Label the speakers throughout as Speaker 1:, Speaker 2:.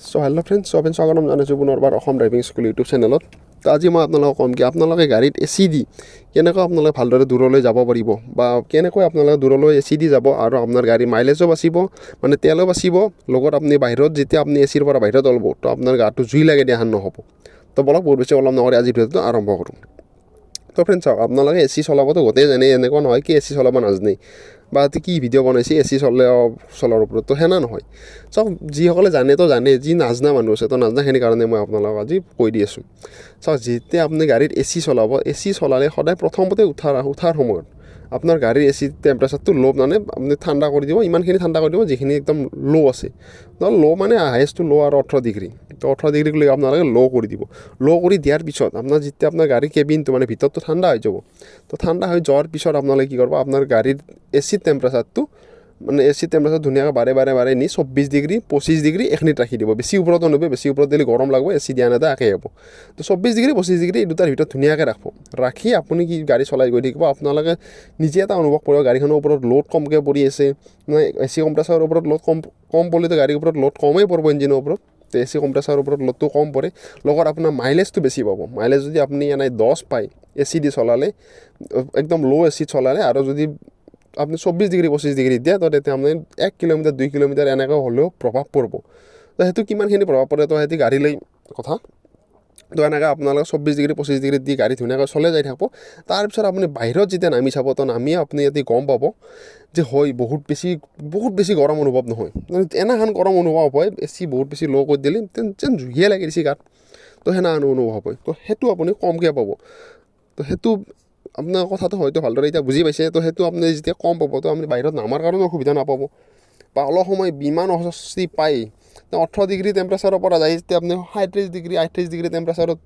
Speaker 1: So hello' friends, স্বাগতম জনাইছোঁ পুনৰবাৰ অসম ড্ৰাইভিং স্কুল ইউটিউব চেনেলত। তো আজি মই আপোনালোকক ক'ম কি আপোনালোকে গাড়ীত AC দি কেনেকৈ আপোনালোকে ভালদৰে দূৰলৈ যাব পাৰিব বা কেনেকৈ আপোনালোকে দূৰলৈ AC দি যাব আৰু আপোনাৰ গাড়ীৰ মাইলেজো বাচিব, মানে তেলো বাচিব, লগত আপুনি বাহিৰত যেতিয়া আপুনি ACৰ পৰা বাহিৰত ওলাব তো আপোনাৰ গাটো জুই লাগে দিয়াহান নহ'ব। তো বলক বহুত বেছি অলপ নকৰি আজি ভিডিঅ'টো আৰম্ভ কৰোঁ। তো ফ্ৰেণ্ডছ চাওক, আপোনালোকে AC চলাবতো গোটেই জানে, এনেকুৱা নহয় কি AC চলাব নাজানে বা কি ভিডিঅ' বনাইছে AC চলাৰ ওপৰত, তো সেনা নহয়। চাওক, যিসকলে জানে তো জানে, যি নাজনা মানুহ আছে তো নাজনাখিনিৰ কাৰণে মই আপোনালোকক আজি কৈ দি আছোঁ। চাওক, যেতিয়া আপুনি গাড়ীত AC চলাব, AC চলালে সদায় প্ৰথমতে উঠাৰ সময়ত আপোনাৰ গাড়ীৰ AC টেম্পাৰেচাৰটো ল' মানে আপুনি ঠাণ্ডা কৰি দিব, ইমানখিনি ঠাণ্ডা কৰি দিব যিখিনি একদম ল' আছে। তো ল' মানে হায়েষ্টটো ল' আৰু 18 ডিগ্ৰী, তো 18 ডিগ্ৰীক লৈ আপোনালোকে ল' কৰি দিব। ল' কৰি দিয়াৰ পিছত যেতিয়া আপোনাৰ গাড়ীৰ কেবিনটো মানে ভিতৰটো ঠাণ্ডা হৈ যাব, তো ঠাণ্ডা হৈ যোৱাৰ পিছত আপোনালোকে কি কৰিব, আপোনাৰ গাড়ীৰ AC টেম্পাৰেচাৰটো মানে AC টেম্পাৰেচাৰ ধুনীয়াকৈ বাৰে নি 24 ডিগ্ৰী 25 ডিগ্ৰী এইখিনিত ৰাখি দিব। বেছি ওপৰতো নবে, বেছি ওপৰত দিলে গৰম লাগব, AC দিয়া নাযায়, একেই হ'ব। তো 24 ডিগ্ৰী 25 ডিগ্ৰী এই দুটাৰ ভিতৰত ধুনীয়াকৈ ৰাখব। ৰাখি আপুনি কি গাড়ী চলাই গৈ থাকিব, আপোনালোকে নিজে এটা অনুভৱ কৰিব গাড়ীখনৰ ওপৰত লোড কমকৈ পৰি আছে, মানে AC কম্প্ৰেছাৰৰ ওপৰত লোড কম পৰিলেতো গাড়ীৰ ওপৰত লোড কমেই পৰিব, ইঞ্জিনৰ ওপৰত। তো AC কম্প্ৰেছাৰৰ ওপৰত লোডটো কম পৰে, লগত আপোনাৰ মাইলেজটো বেছি পাব। মাইলেজ যদি আপুনি এনেই 10 পায় AC দি চলালে, একদম ল' AC চলালে, আৰু যদি আপুনি 24 ডিগ্ৰী 25 ডিগ্ৰী দিয়ে, তো তেতিয়া আপুনি 1 কিলোমিটাৰ 2 কিলোমিটাৰ এনেকৈ হ'লেও প্ৰভাৱ পৰিব। তো সেইটো কিমানখিনি প্ৰভাৱ পৰে তো সেইটো গাড়ী লৈ কথা। তো এনেকৈ আপোনালোকে 24 ডিগ্ৰী 25 ডিগ্ৰীত দি গাড়ী ধুনীয়াকৈ চলাই যাই থাকিব। তাৰপিছত আপুনি বাহিৰত যেতিয়া নামি চাব, তো নামিয়ে আপুনি ইয়াতে গম পাব যে হয় বহুত বেছি গৰম অনুভৱ নহয়, এনেহান গৰম অনুভৱ হয়। AC বহুত বেছি ল' কৰি দিলে যেন জুইহে লাগি দিছে গাত, তো সেনেহান অনুভৱ হয়। তো সেইটো আপুনি কমকৈ পাব। তো সেইটো আপোনাৰ কথাটো হয়তো ভালদৰে এতিয়া বুজি পাইছে। তো সেইটো আপুনি যেতিয়া কম পাব, তো আপুনি বাহিৰত নামাৰ কাৰণে অসুবিধা নাপাব, বা অলপ সময় বিমান অস্বস্তি পাই 18 ডিগ্ৰী টেম্পাৰেচাৰৰ পৰা যায় যেতিয়া আপুনি 37 ডিগ্ৰী 38 ডিগ্ৰী টেম্পাৰেচাৰত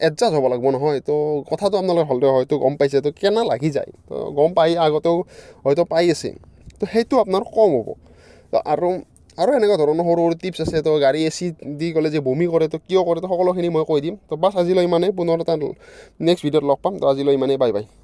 Speaker 1: এডজাষ্ট হ'ব লাগিব নহয়। তো কথাটো আপোনালোকে ভালদৰে হয়তো গম পাইছে, তো কেনে লাগি যায়, তো গম পাই আগতেও হয়তো পাই আছে। তো সেইটো আপোনাৰ কম হ'ব। তো আৰু এনেকুৱা ধৰণৰ সৰু সৰু টিপছ আছে। তো গাড়ী AC দি গ'লে যে বমি কৰে, তো কিয় কৰে, তো সকলোখিনি মই কৈ দিম। তো বাছ আজিলৈ ইমানেই, পুনৰ এটা নেক্সট ভিডিঅ'ত লগ পাম। তো আজিলৈ ইমানেই, বাই বাই।